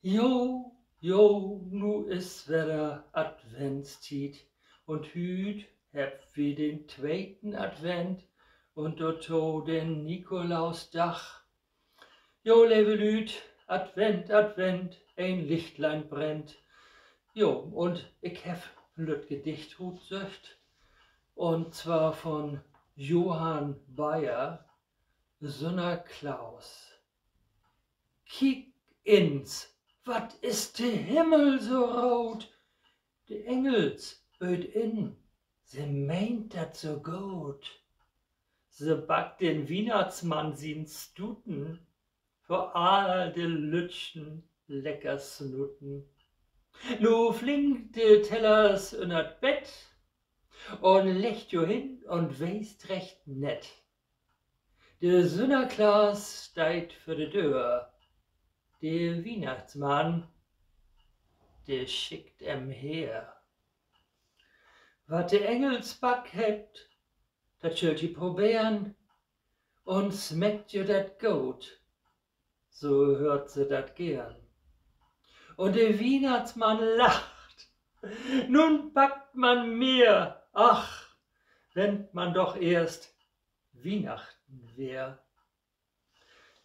Jo, jo, nu is wieder Adventstied und hüt heb wie den tweeten Advent und dato den Nikolausdach. Jo, liebe Lüd, Advent, Advent, ein Lichtlein brennt. Jo, und ich heb lüt Gedicht söcht, und zwar von Johann Bayer, Sünner Klaus. Kiek ins, wat is de Himmel so rot? De Engels böd in, se meint dat so gut. Se backt den Weihnachtsmann sin Stuten, für all de Lütschen lecker Snutten. Nu flinkt de Tellers unert Bett und legt jo hin und weist recht nett. De Sünnerklaas steit für de Dör. Der Weihnachtsmann, der schickt her. Wat de Engelsback hebt, dat schuld je probieren, und smeckt je dat gut, so hört se dat gern. Und der Weihnachtsmann lacht, nun backt man mehr, ach, wenn man doch erst Weihnachten wär.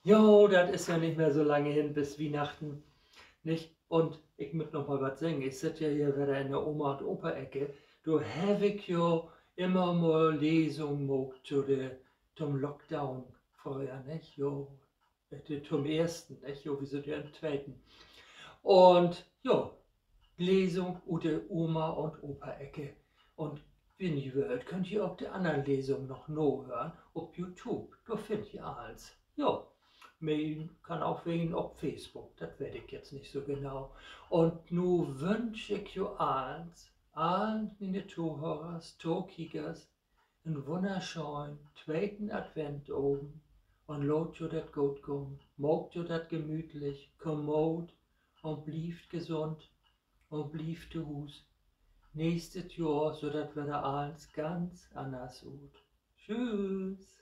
Jo, das ist ja nicht mehr so lange hin bis Weihnachten, nicht? Und ich möchte noch mal was sagen. Ich sitze ja hier wieder in der Oma- und Opa-Ecke. Du habe ich ja immer mal Lesungen gemacht zum Lockdown vorher, nicht? Jo, zum ersten, nicht? Jo, wir sind ja im zweiten. Und jo, Lesung oder Oma- und Opa-Ecke. Und wenn ihr wollt, könnt ihr auch die anderen Lesungen noch hören auf YouTube. Da findet ihr alles. Jo. Man kann auch wegen auf Facebook, das weiß ich jetzt nicht so genau. Und nu wünsche ich jo allen meine Zuhörers, Zukickers, einen wunderschönen zweiten Advent oben und lot jo dat gut kommen, mogt jo dat gemütlich, kommod und blieft gesund und blieft zu Hus. Nächstes Jahr, so dat wir da alles ganz anders ut. Tschüss!